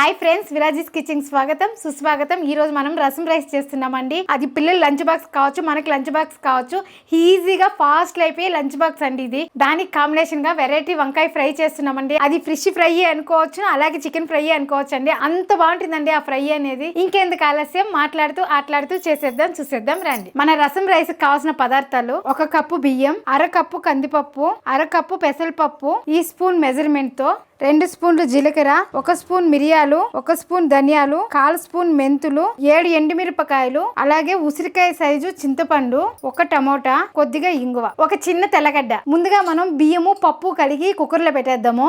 Hi friends, విరాజీస్ kitchen స్వాగతం సుస్వాగతం. ఈ రోజు మనం రసం రైస్ చేస్తున్నామండి. అది పిల్లలు లంచ్ బాక్స్ కావచ్చు, మనకి లంచ్ బాక్స్ కావచ్చు, ఈజీగా ఫాస్ట్ అయిపోయి లంచ్ బాక్స్ అండి ఇది. దానికి కాంబినేషన్ గా వెరైటీ వంకాయ ఫ్రై చేస్తున్నామండి. అది ఫిష్ ఫ్రై అనుకోవచ్చు, అలాగే చికెన్ ఫ్రై అనుకోవచ్చు అండి. అంత బాగుంటుందండి ఆ ఫ్రై అనేది. ఇంకెందుకు ఆలస్యం, మాట్లాడుతూ చేసేద్దాం, చూసేద్దాం రండి. మన రసం రైస్ కావాల్సిన పదార్థాలు: 1 కప్పు బియ్యం, 1/2 కప్పు కందిపప్పు, 1/2 కప్పు పెసరపప్పు, ఈ స్పూన్ మెజర్మెంట్ తో 2 స్పూన్లు జీలకర్ర, 1 స్పూన్ మిరియాలు, 1 స్పూన్ ధనియాలు, 1/4 స్పూన్ మెంతులు, 7 ఎండుమిరపకాయలు, అలాగే ఉసిరికాయ సైజు చింతపండు, 1 టమోటా, కొద్దిగా ఇంగువ, 1 చిన్న తెల్లగడ్డ. ముందుగా మనం బియ్యము పప్పు కడిగి కుక్కర్లో పెట్టేద్దాము.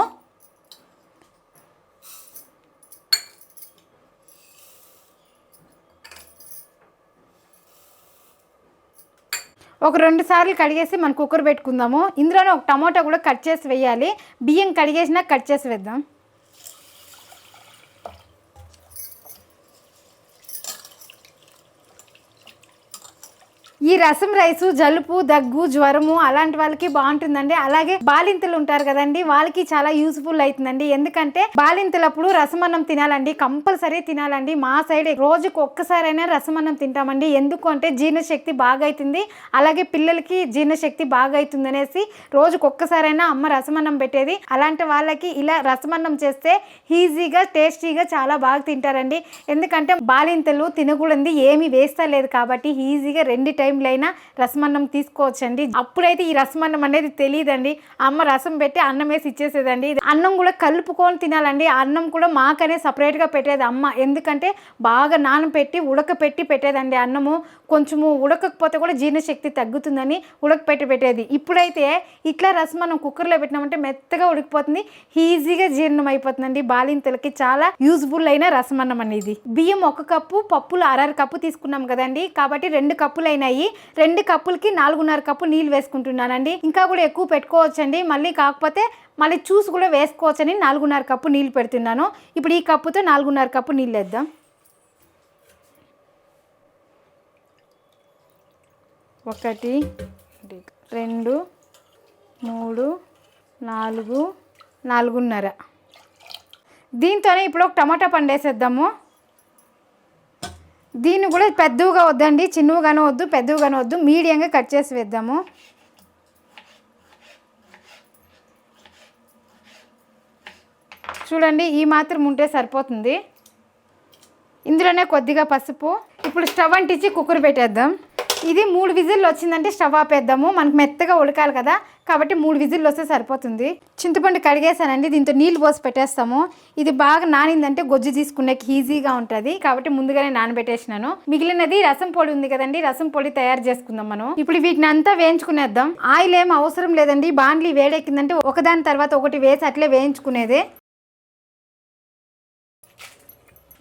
ఒక 2 సార్లు కడిగేసి మనం కుక్కర్ పెట్టుకుందాము. ఇందులోనే 1 టమోటా కూడా కట్ చేసి వేయాలి. బియ్యం కడిగేసినా కట్ చేసి వేద్దాం. ఈ రసం రైసు జలుబు, దగ్గు, జ్వరము అలాంటి వాళ్ళకి బాగుంటుందండి. అలాగే బాలింతలు ఉంటారు కదండి, వాళ్ళకి చాలా యూస్ఫుల్ అవుతుందండి. ఎందుకంటే బాలింతలప్పుడు రసమన్నం తినాలండి, కంపల్సరీ తినాలండి. మా సైడ్ రోజుకు ఒక్కసారైనా రసమన్నం తింటామండి. ఎందుకు అంటే జీర్ణశక్తి బాగా అవుతుంది, అలాగే పిల్లలకి జీర్ణశక్తి బాగా అవుతుంది అనేసి రోజుకు ఒక్కసారైనా అమ్మ రసమన్నం పెట్టేది. అలాంటి వాళ్ళకి ఇలా రసమన్నం చేస్తే ఈజీగా టేస్టీగా చాలా బాగా తింటారండి. ఎందుకంటే బాలింతలు తినకూడదు, ఏమీ వేస్తా లేదు కాబట్టి ఈజీగా 2 టైంలైనా రసమన్నం తీసుకోవచ్చండి. అప్పుడైతే ఈ రసమన్నం అనేది తెలియదండి, అమ్మ రసం పెట్టి అన్నం వేసి ఇచ్చేసేదండి. అన్నం కూడా కలుపుకొని తినాలండి. అన్నం కూడా మాకనే సపరేట్గా పెట్టేది అమ్మ. ఎందుకంటే బాగా నానబెట్టి ఉడకపెట్టి పెట్టేదండి. అన్నము కొంచెము ఉడకకపోతే కూడా జీర్ణశక్తి తగ్గుతుందని ఉడకపెట్టి పెట్టేది. ఇప్పుడైతే ఇట్లా రసమన్నం కుక్కర్లో పెట్టినామంటే మెత్తగా ఉడికిపోతుంది, ఈజీగా జీర్ణం అయిపోతుందండి. బాలింతలకి చాలా యూజ్ఫుల్ అయిన రసమన్నం అనేది. బియ్యం 1 కప్పు, పప్పులు 1/2 కప్పు తీసుకున్నాం కదండి, కాబట్టి 2 కప్పులు అయినాయి. 2 కప్పులకి 4.5 కప్పు నీళ్ళు వేసుకుంటున్నానండి. ఇంకా కూడా ఎక్కువ పెట్టుకోవచ్చండి, మళ్ళీ కాకపోతే మళ్ళీ చూసి కూడా వేసుకోవచ్చని 4.5 కప్పు నీళ్ళు పెడుతున్నాను. ఇప్పుడు ఈ కప్పుతో 4.5 కప్పు నీళ్ళు వేద్దాం. 1 2 3 4 4.5. దీంతోనే ఇప్పుడు ఒక టమాటా పండు వేసేద్దాము. దీన్ని కూడా పెద్దగా వద్దండి, చిన్నగానే వద్దు, పెద్దగానే వద్దు, మీడియంగా కట్ చేసి వేద్దాము. చూడండి, ఈ మాత్రం ఉంటే సరిపోతుంది. ఇందులోనే కొద్దిగా పసుపు. ఇప్పుడు స్టవ్ అంటించి కుక్కర్ పెట్టేద్దాం. ఇది 3 విజిల్లు వచ్చిందంటే స్టవ్ ఆపేద్దాము. మనకు మెత్తగా ఉడకాలి కదా, కాబట్టి 3 విజిల్లు వస్తే సరిపోతుంది. చింతపండు కడిగేసానండి, దీంతో నీళ్ళు పోసి పెట్టేస్తాము. ఇది బాగా నానిందంటే గొజ్జు తీసుకునేకి ఈజీగా ఉంటుంది, కాబట్టి ముందుగానే నానబెట్టేసినాను. మిగిలినది రసం పొడి ఉంది కదండి, రసం పొడి తయారు చేసుకుందాం మనం. ఇప్పుడు వీటిని అంతా వేయించుకునేద్దాం. ఆయిల్ ఏం అవసరం లేదండి, బాండ్లీ వేడెక్కిందంటే ఒకదాని తర్వాత ఒకటి వేసి అట్లే వేయించుకునేదే.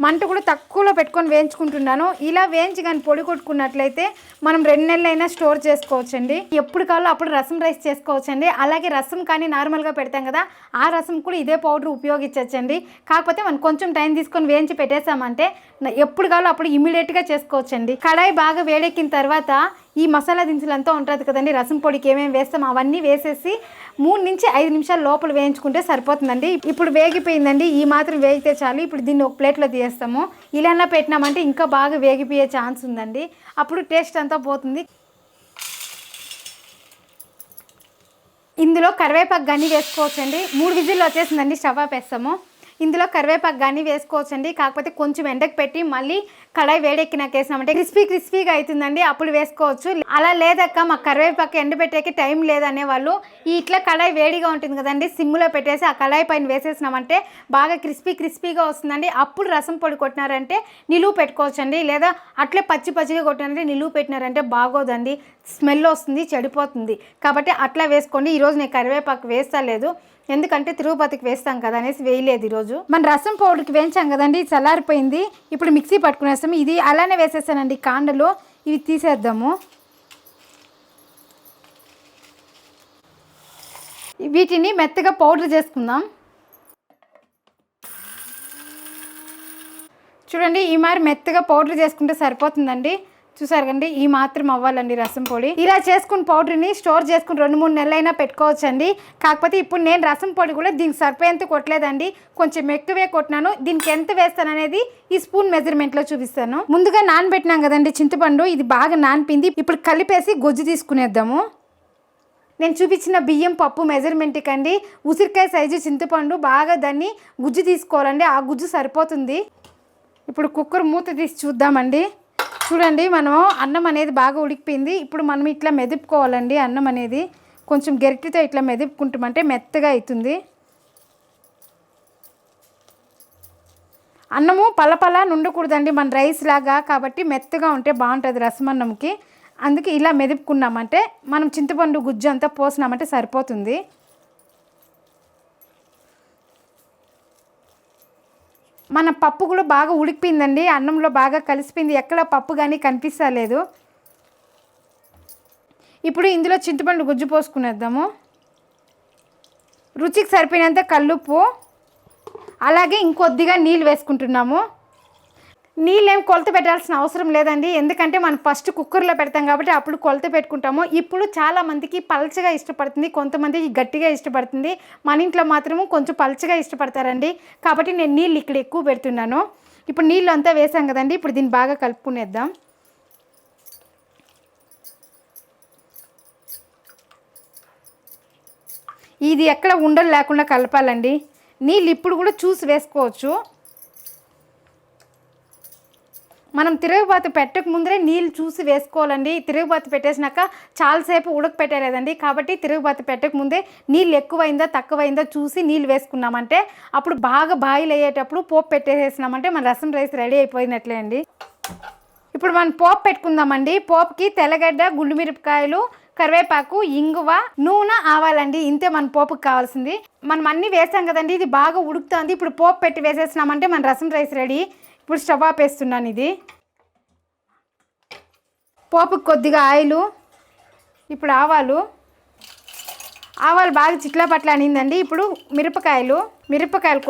మంట కూడా తక్కువలో పెట్టుకొని వేయించుకుంటున్నాను. ఇలా వేయించి కానీ పొడి కొట్టుకున్నట్లయితే మనం 2 నెలలైనా స్టోర్ చేసుకోవచ్చండి. ఎప్పుడు కావాలో అప్పుడు రసం రైస్ చేసుకోవచ్చండి. అలాగే రసం కానీ నార్మల్గా పెడతాం కదా, ఆ రసం కూడా ఇదే పౌడర్ ఉపయోగించవచ్చండి. కాకపోతే మనం కొంచెం టైం తీసుకొని వేయించి పెట్టేసామంటే ఎప్పుడు కావాలో అప్పుడు ఇమీడియట్గా చేసుకోవచ్చండి. కడాయి బాగా వేడెక్కిన తర్వాత ఈ మసాలా దినుసులు అంతా ఉంటుంది కదండి, రసం పొడికి ఏమేమి వేస్తాం అవన్నీ వేసేసి 3 నుంచి 5 నిమిషాల లోపల వేయించుకుంటే సరిపోతుందండి. ఇప్పుడు వేగిపోయిందండి, ఈ మాత్రం వేగితే చాలు. ఇప్పుడు దీన్ని ఒక ప్లేట్లో తీస్తాము. ఇలా పెట్టినామంటే ఇంకా బాగా వేగిపోయే ఛాన్స్ ఉందండి, అప్పుడు టేస్ట్ అంతా పోతుంది. ఇందులో కరివేపాకు కానీ వేసుకోవచ్చండి. 3 విజిల్లు వచ్చేసిందండి, స్టవ్ ఆపేస్తాము. ఇందులో కరివేపాకు కానీ వేసుకోవచ్చండి, కాకపోతే కొంచెం ఎండకు పెట్టి మళ్ళీ కడాయి వేడెక్కినాక వేసినామంటే క్రిస్పీగా అవుతుందండి, అప్పుడు వేసుకోవచ్చు. అలా లేదక్క మాకు కరివేపాకు ఎండబెట్టేకి టైం లేదనే వాళ్ళు ఇట్లా కడాయి వేడిగా ఉంటుంది కదండి, సిమ్లో పెట్టేసి ఆ కడాయి పైన వేసేసినామంటే బాగా క్రిస్పీగా వస్తుందండి. అప్పుడు రసం పొడి కొట్టినారంటే నిలువు పెట్టుకోవచ్చండి, లేదా అట్లే పచ్చిగా కొట్టినారంటే నిలువు పెట్టినారంటే బాగోదండి, స్మెల్ వస్తుంది, చెడిపోతుంది. కాబట్టి అట్లా వేసుకోండి. ఈరోజు నేను కరివేపాకు వేస్తా లేదు, ఎందుకంటే తిరుపతికి వేస్తాం కదా అనేసి వేయలేదు ఈరోజు. మన రసం పౌడర్కి వేయించాం కదండి, చల్లారిపోయింది. ఇప్పుడు మిక్సీ పట్టుకునేస్తాము. ఇది అలానే వేసేసానండి, కాండలు ఇవి తీసేద్దాము. వీటిని మెత్తగా పౌడర్ చేసుకుందాం. చూడండి, ఈ మారి మెత్తగా పౌడర్ చేసుకుంటే సరిపోతుందండి. చూసారు కండి ఈ మాత్రం అవ్వాలండి రసం పొడి. ఇలా చేసుకుని పౌడర్ని స్టోర్ చేసుకుని 2-3 నెలలైనా పెట్టుకోవచ్చండి. కాకపోతే ఇప్పుడు నేను రసం పొడి కూడా దీనికి సరిపోయేంత కొట్టలేదండి, కొంచెం ఎక్కువే కొట్టినాను. దీనికి ఎంత వేస్తాను అనేది ఈ స్పూన్ మెజర్మెంట్లో చూపిస్తాను. ముందుగా నానబెట్టినాం కదండి చింతపండు, ఇది బాగా నానిపింది. ఇప్పుడు కలిపేసి గొజ్జు తీసుకునేద్దాము. నేను చూపించిన బియ్యం పప్పు మెజర్మెంట్కి అండి ఉసిరికాయ సైజు చింతపండు బాగా దాన్ని గుజ్జు తీసుకోవాలండి, ఆ గుజ్జు సరిపోతుంది. ఇప్పుడు కుక్కర్ మూత తీసి చూద్దామండి. చూడండి మనం అన్నం అనేది బాగా ఉడికిపోయింది. ఇప్పుడు మనం ఇట్లా మెదుపుకోవాలండి. అన్నం అనేది కొంచెం గరిటెతో ఇట్లా మెదుపుకుంటామంటే మెత్తగా అవుతుంది. అన్నము పలపల నుండకూడదండి మన రైస్ లాగా, కాబట్టి మెత్తగా ఉంటే బాగుంటుంది రసం అన్నంకి. అందుకే ఇలా మెదుపుకున్నామంటే మనం చింతపండు గుజ్జు అంతా పోసినామంటే సరిపోతుంది. మన పప్పు కూడా బాగా ఉడికిపోయిందండి, అన్నంలో బాగా కలిసిపోయింది, ఎక్కడ పప్పు కానీ కనిపిస్తలేదు. ఇప్పుడు ఇందులో చింతపండు గుజ్జు పోసుకునేద్దాము. రుచికి సరిపోయినంత కల్లుప్పు, అలాగే ఇంకొద్దిగా నీళ్ళు వేసుకుంటున్నాము. నీళ్ళు ఏం కొలత పెట్టాల్సిన అవసరం లేదండి, ఎందుకంటే మనం ఫస్ట్ కుక్కర్లో పెడతాం కాబట్టి అప్పుడు కొలత పెట్టుకుంటాము. ఇప్పుడు చాలామందికి పల్చగా ఇష్టపడుతుంది, కొంతమందికి గట్టిగా ఇష్టపడుతుంది. మన ఇంట్లో మాత్రము కొంచెం పల్చగా ఇష్టపడతారండి, కాబట్టి నేను నీళ్ళు ఇక్కడ ఎక్కువ పెడుతున్నాను. ఇప్పుడు నీళ్ళు అంతా వేసాం కదండి, ఇప్పుడు దీన్ని బాగా కలుపుకునేద్దాం. ఇది ఎక్కడ ఉండలు లేకుండా కలపాలండి. నీళ్ళు ఇప్పుడు కూడా చూసి వేసుకోవచ్చు. మనం తిరుగుబాతు పెట్టక ముందరే నీళ్ళు చూసి వేసుకోవాలండి. తిరుగుబాతు పెట్టేసినాక చాలాసేపు ఉడకపెట్టలేదండి, కాబట్టి తిరుగుబాతు పెట్టక ముందే నీళ్ళు ఎక్కువైందా తక్కువైందా చూసి నీళ్ళు వేసుకున్నామంటే అప్పుడు బాగా బాయిల్ అయ్యేటప్పుడు పోపు పెట్టేసేసినామంటే మన రసం రైస్ రెడీ అయిపోయినట్లే అండి. ఇప్పుడు మనం పోపు పెట్టుకుందామండి. పోపుకి తెల్లగడ్డ, గుండుమిరపకాయలు, కరివేపాకు, ఇంగువ, నూనె, ఆవాలండి. ఇంతే మన పోపుకి కావాల్సింది. మనం అన్నీ వేసాం కదండి, ఇది బాగా ఉడుకుతుంది. ఇప్పుడు పోపు పెట్టి వేసేసినామంటే మన రసం రైస్ రెడీ. ఇప్పుడు స్టవ్ ఆపేస్తున్నాను. ఇది పోపుకి కొద్దిగా ఆయిలు, ఇప్పుడు ఆవాలు బాగా చిట్లా పట్ల అనిందండి. ఇప్పుడు మిరపకాయలు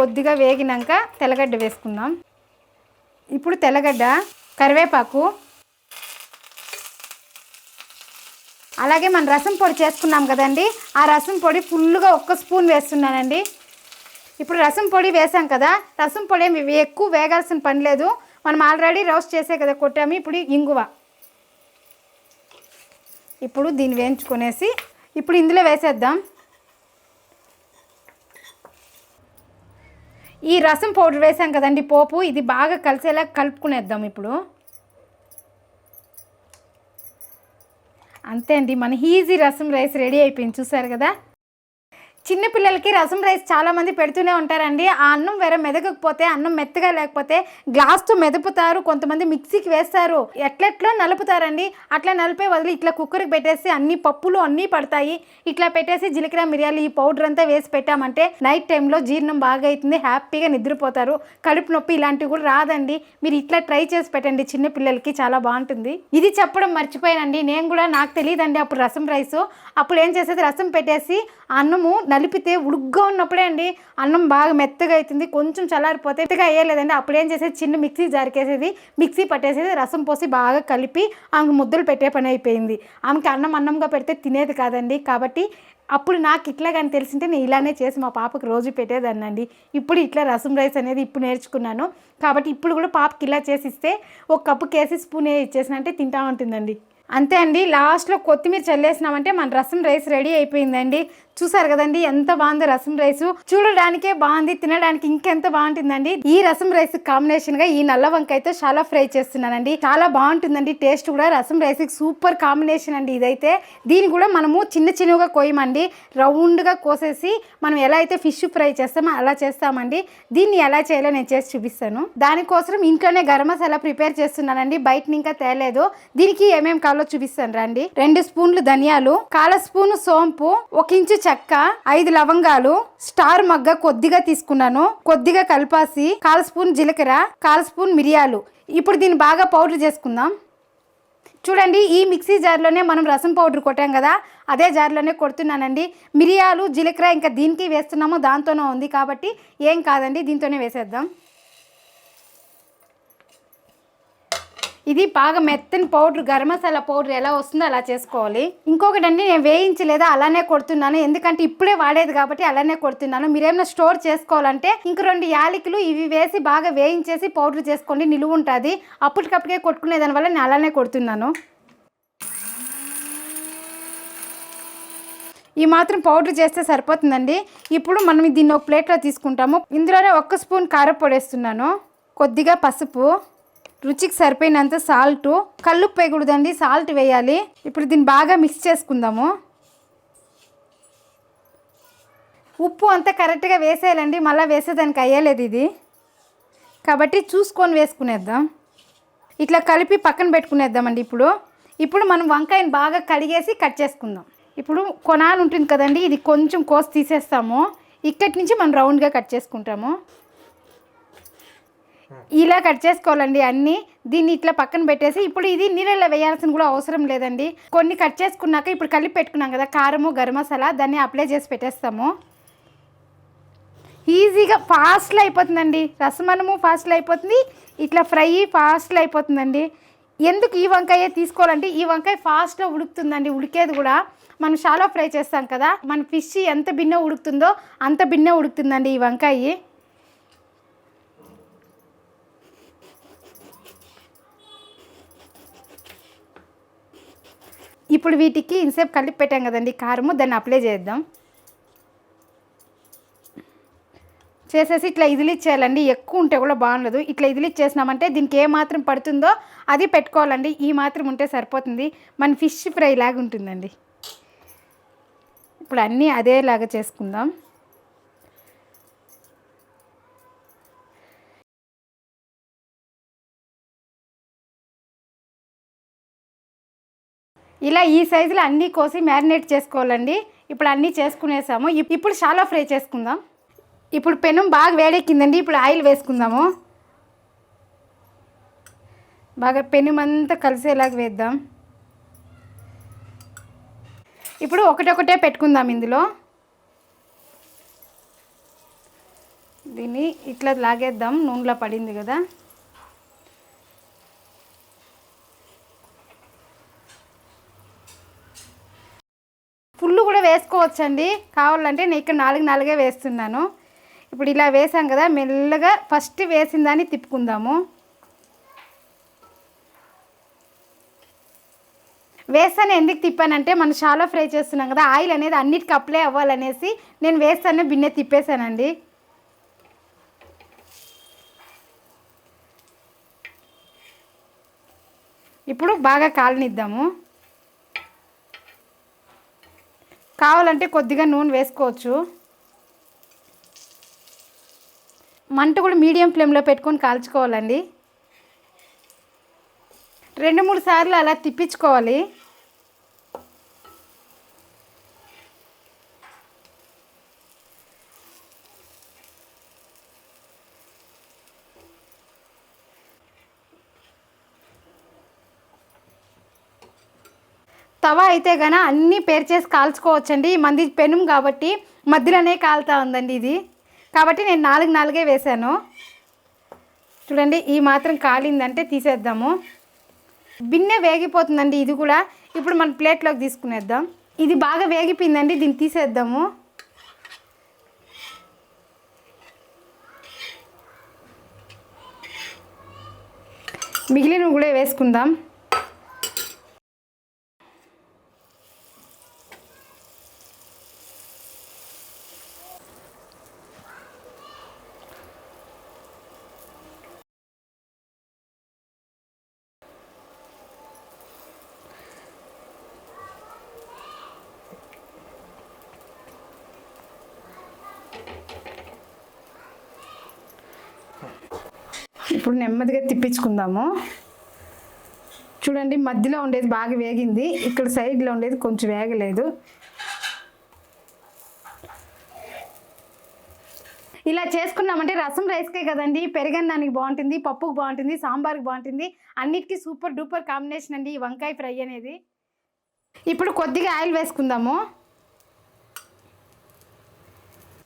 కొద్దిగా వేగినాక తెల్లగడ్డ వేసుకుందాం. ఇప్పుడు తెల్లగడ్డ, కరివేపాకు, అలాగే మన రసం పొడి చేసుకున్నాం కదండి, ఆ రసం పొడి ఫుల్గా 1 స్పూన్ వేస్తున్నానండి. ఇప్పుడు రసం పొడి వేసాం కదా, రసం పొడి ఏమి ఎక్కువ వేగాల్సిన పని లేదు, మనం ఆల్రెడీ రోస్ట్ చేసే కదా కొట్టాము. ఇప్పుడు ఇంగువ, ఇప్పుడు దీన్ని వేయించుకొనేసి ఇప్పుడు ఇందులో వేసేద్దాం. ఈ రసం పౌడర్ వేసాం కదండి పోపు, ఇది బాగా కలిసేలా కలుపుకునేద్దాం. ఇప్పుడు అంతే అండి, మన ఈజీ రసం రైస్ రెడీ అయిపోయింది. చూసారు కదా. చిన్నపిల్లలకి రసం రైస్ చాలామంది పెడుతూనే ఉంటారండి. ఆ అన్నం వేరే మెదగకపోతే, అన్నం మెత్తగా లేకపోతే గ్లాస్తో మెదుపుతారు, కొంతమంది మిక్సీకి వేస్తారు, ఎట్లెట్లో నలుపుతారండి. అట్లా నలిపే వదిలి ఇట్లా కుక్కర్కి పెట్టేసి అన్ని పప్పులు అన్నీ పడతాయి. ఇట్లా పెట్టేసి జీలకర్ర, మిరియాలు, ఈ పౌడర్ అంతా వేసి పెట్టామంటే నైట్ టైంలో జీర్ణం బాగా అవుతుంది, హ్యాపీగా నిద్రపోతారు. కడుపు నొప్పి ఇలాంటివి కూడా రాదండి. మీరు ఇట్లా ట్రై చేసి పెట్టండి, చిన్నపిల్లలకి చాలా బాగుంటుంది. ఇది చెప్పడం మర్చిపోయానండి, నేను కూడా నాకు తెలియదండి అప్పుడు రసం రైసు. అప్పుడు ఏం చేసేది, రసం పెట్టేసి అన్నము నలిపితే ఉడుగ్గా ఉన్నప్పుడే అండి అన్నం బాగా మెత్తగా అవుతుంది. కొంచెం చల్లారిపోతే మెత్తగా అయ్యలేదండి. అప్పుడు ఏం చేసేది, చిన్న మిక్సీ జారికేసేది, మిక్సీ పట్టేసేది, రసం పోసి బాగా కలిపి ఆమెకు ముద్దలు పెట్టే పని అయిపోయింది. ఆమెకి అన్నంగా పెడితే తినేది కాదండి. కాబట్టి అప్పుడు నాకు ఇట్లా కానీ తెలిసింటే నేను ఇలానే చేసి మా పాపకు రోజు పెట్టేదాన్నండి. ఇప్పుడు ఇట్లా రసం రైస్ అనేది ఇప్పుడు నేర్చుకున్నాను, కాబట్టి ఇప్పుడు కూడా పాపకి ఇలా చేసి ఇస్తే 1 కప్పు కేసి స్పూన్ ఇచ్చేసినంటే తింటా ఉంటుందండి. అంతే అండి, లాస్ట్లో కొత్తిమీర చల్లేసినామంటే మన రసం రైస్ రెడీ అయిపోయిందండి. చూసారు కదండి ఎంత బాగుంది రసం రైసు, చూడడానికే బాగుంది, తినడానికి ఇంకెంత బాగుంటుందండి. ఈ రసం రైస్ కాంబినేషన్ గా ఈ నల్ల వంకాయతో చాలా ఫ్రై చేస్తున్నానండి, చాలా బాగుంటుందండి. టేస్ట్ కూడా రసం రైస్ సూపర్ కాంబినేషన్ అండి. ఇదైతే దీన్ని కూడా మనము చిన్నగా కోయమండి, రౌండ్ గా కోసేసి మనం ఎలా అయితే ఫిష్ ఫ్రై చేస్తామో అలా చేస్తామండి. దీన్ని ఎలా చేయాలో నేను చేసి చూపిస్తాను. దానికోసం ఇంట్లోనే గరం మసాలా ప్రిపేర్ చేస్తున్నానండి, బయట ఇంకా తేలేదు. దీనికి ఏమేమి కావాలో చూపిస్తాను రండి. 2 స్పూన్లు ధనియాలు, 1/4 స్పూన్ సోంపు, 1 ఇంచు చెక్క, 5 లవంగాలు, స్టార్ మగ్గ కొద్దిగా తీసుకున్నాను, కొద్దిగా కల్పాసి, 1/4 స్పూన్ జీలకర్ర, 1/4 స్పూన్ మిరియాలు. ఇప్పుడు దీన్ని బాగా పౌడర్ చేసుకుందాం. చూడండి, ఈ మిక్సీ జార్లోనే మనం రసం పౌడర్ కొట్టాం కదా, అదే జార్లోనే కొడుతున్నానండి. మిరియాలు, జీలకర్ర ఇంకా దీనికి వేస్తున్నాము, దాంతోనే ఉంది కాబట్టి ఏం కాదండి, దీంతోనే వేసేద్దాం. ఇది బాగా మెత్తని పౌడర్, గరం మసాలా పౌడర్ ఎలా వస్తుందో అలా చేసుకోవాలి. ఇంకొకటి అండి, నేను వేయించలేదా అలానే కొడుతున్నాను, ఎందుకంటే ఇప్పుడే వాడేది కాబట్టి అలానే కొడుతున్నాను. మీరేమైనా స్టోర్ చేసుకోవాలంటే ఇంక 2 యాలకులు ఇవి వేసి బాగా వేయించేసి పౌడర్ చేసుకోండి, నిలువ ఉంటుంది. అప్పటికప్పుడే కొట్టుకునే దానివల్ల నేను అలానే కొడుతున్నాను. ఈ మాత్రం పౌడర్ చేస్తే సరిపోతుందండి. ఇప్పుడు మనం దీన్ని ఒక ప్లేట్లో తీసుకుంటాము. ఇందులోనే 1 స్పూన్ కారపొడి వేస్తున్నాను, కొద్దిగా పసుపు, రుచికి సరిపోయినంత సాల్ట్, కల్లుప్పు వేయకూడదండి, సాల్ట్ వేయాలి. ఇప్పుడు దీన్ని బాగా మిక్స్ చేసుకుందాము. ఉప్పు అంతా కరెక్ట్గా వేసేయాలండి, మళ్ళీ వేసేదానికి అయ్యలేదు ఇది, కాబట్టి చూసుకొని వేసుకునేద్దాం. ఇట్లా కలిపి పక్కన పెట్టుకునేద్దామండి. ఇప్పుడు మనం వంకాయని బాగా కడిగేసి కట్ చేసుకుందాం. ఇప్పుడు కొనాలు ఉంటుంది కదండి, ఇది కొంచెం కోసి తీసేస్తాము. ఇక్కడి నుంచి మనం రౌండ్గా కట్ చేసుకుంటాము. ఇలా కట్ చేసుకోవాలండి అన్నీ. దీన్ని ఇట్లా పక్కన పెట్టేసి ఇప్పుడు ఇది నీళ్ళలో వేయాల్సిన కూడా అవసరం లేదండి. కొన్ని కట్ చేసుకున్నాక ఇప్పుడు కలిపి పెట్టుకున్నాం కదా కారము, గరం మసాలా, దాన్ని అప్లై చేసి పెట్టేస్తాము. ఈజీగా ఫాస్ట్లో అయిపోతుందండి. రసమన్నము ఫాస్ట్లో అయిపోతుంది, ఇట్లా ఫ్రై ఫాస్ట్లో అయిపోతుందండి. ఎందుకు ఈ వంకాయ తీసుకోవాలంటే ఈ వంకాయ ఫాస్ట్గా ఉడుకుతుందండి. ఉడికేది కూడా మనం షాలో ఫ్రై చేస్తాం కదా, మన ఫిష్ ఎంత భిన్న ఉడుకుతుందో అంత భిన్న ఉడుకుతుందండి ఈ వంకాయ. ఇప్పుడు వీటికి ఇంతసేపు కలిపి పెట్టాం కదండి కారము, దాన్ని అప్లై చేద్దాం. చేసేసి ఇట్లా ఇదిలిచ్చేయాలండి. ఎక్కువ ఉంటే కూడా బాగుండదు. ఇట్లా ఇదిలిచ్చేసినామంటే దీనికి ఏ మాత్రం పడుతుందో అది పెట్టుకోవాలండి. ఈ మాత్రం ఉంటే సరిపోతుంది, మన ఫిష్ ఫ్రై లాగా ఉంటుందండి. ఇప్పుడు అన్నీ అదేలాగా చేసుకుందాం. ఇలా ఈ సైజులో అన్నీ కోసి మ్యారినేట్ చేసుకోవాలండి. ఇప్పుడు అన్నీ చేసుకునేసాము. ఇప్పుడు షాలో ఫ్రై చేసుకుందాం. ఇప్పుడు పెనం బాగా వేడెక్కిందండి. ఇప్పుడు ఆయిల్ వేసుకుందాము. బాగా పెనం అంతా కలిసేలాగా వేద్దాం. ఇప్పుడు ఒకటొకటే పెట్టుకుందాం. ఇందులో దీన్ని ఇట్లా లాగేద్దాం, నూనెలో పడింది కదా. ఫుల్ కూడా వేసుకోవచ్చండి, కావాలంటే నేను ఇక్కడ 4 వేస్తున్నాను. ఇప్పుడు ఇలా వేసాం కదా, మెల్లగా ఫస్ట్ వేసిన దాన్ని తిప్పుకుందాము. వేస్తాను ఎందుకు తిప్పానంటే మనం షాలో ఫ్రై చేస్తున్నాం కదా, ఆయిల్ అనేది అన్నిటికీ అప్లై అవ్వాలనేసి నేను వేస్తానే బిన్నె తిప్పేశానండి. ఇప్పుడు బాగా కాలనిద్దాము. కావాలంటే కొద్దిగా నూనె వేసుకోవచ్చు. మంట కూడా మీడియం ఫ్లేమ్లో పెట్టుకొని కాల్చుకోవాలండి. 2-3 సార్లు అలా తిప్పించుకోవాలి. తవా అయితే గన అన్నీ పేర్చేసి కాల్చుకోవచ్చండి. మంది పెనం కాబట్టి మధ్యలోనే కాలుతూ ఉందండి ఇది, కాబట్టి నేను 4 వేసాను. చూడండి, ఈ మాత్రం కాలిందంటే తీసేద్దాము. బిన్నె వేగిపోతుందండి ఇది కూడా. ఇప్పుడు మన ప్లేట్లోకి తీసుకునేద్దాం. ఇది బాగా వేగిపోయిందండి, దీన్ని తీసేద్దాము. మిగిలినవి కూడా వేసుకుందాం. ఇప్పుడు నెమ్మదిగా తిప్పించుకుందాము. చూడండి, మధ్యలో ఉండేది బాగా వేగింది, ఇక్కడ సైడ్లో ఉండేది కొంచెం వేగలేదు. ఇలా చేసుకున్నామంటే రసం రైస్కే కదండి, పెరుగన్నానికి బాగుంటుంది, పప్పుకు బాగుంటుంది, సాంబార్కి బాగుంటుంది, అన్నిటికీ సూపర్ డూపర్ కాంబినేషన్ అండి ఈ వంకాయ ఫ్రై అనేది. ఇప్పుడు కొద్దిగా ఆయిల్ వేసుకుందాము.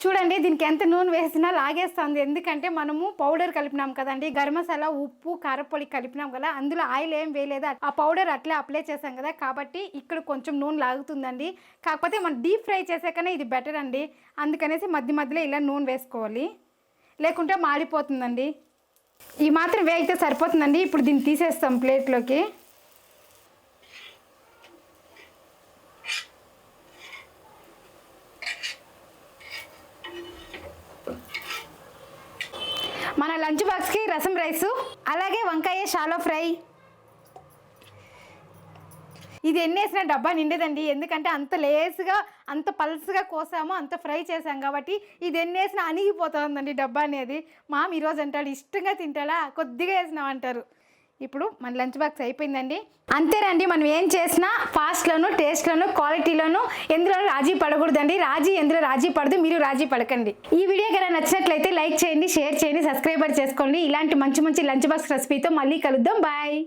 చూడండి దీనికి ఎంత నూనె వేసినా లాగేస్తుంది, ఎందుకంటే మనము పౌడర్ కలిపినాం కదండి, గరం మసాలా, ఉప్పు, కారపొడి కలిపినాం కదా, అందులో ఆయిల్ ఏం వేయలేదు, ఆ పౌడర్ అట్లే అప్లై చేసాం కదా, కాబట్టి ఇక్కడ కొంచెం నూనె లాగుతుందండి. కాకపోతే మనం డీప్ ఫ్రై చేసాకనే ఇది బెటర్ అండి, అందుకనేసి మధ్యలో ఇలా నూనె వేసుకోవాలి, లేకుంటే మాడిపోతుందండి. ఈ మాత్రం వేగితే సరిపోతుందండి. ఇప్పుడు దీన్ని తీసేస్తాం ప్లేట్లోకి. మన లంచ్ బాక్స్కి రసం రైసు, అలాగే వంకాయ షాలో ఫ్రై. ఇది ఎన్ని వేసినా డబ్బా నిండేదండి, ఎందుకంటే అంత లేసుగా అంత పల్స్గా కోసాము, అంత ఫ్రై చేసాం కాబట్టి ఇది ఎన్ని వేసినా అణిగిపోతుందండి డబ్బా అనేది. మామ ఈరోజు అంటాడు ఇష్టంగా తింటాడా, కొద్దిగా వేసినాం అంటారు. ఇప్పుడు మన లంచ్ బాక్స్ అయిపోయిందండి. అంతేనండి, మనం ఏం చేసినా ఫాస్ట్లోను, టేస్ట్లోను, క్వాలిటీలోను ఎందులోనూ రాజీ పడకూడదండి. ఎందులో రాజీ పడదు, మీరు రాజీ పడకండి. ఈ వీడియో కనుక నచ్చినట్లయితే లైక్ చేయండి, షేర్ చేయండి, సబ్స్క్రైబర్ చేసుకోండి. ఇలాంటి మంచి లంచ్ బాక్స్ రెసిపీతో మళ్ళీ కలుద్దాం. బాయ్.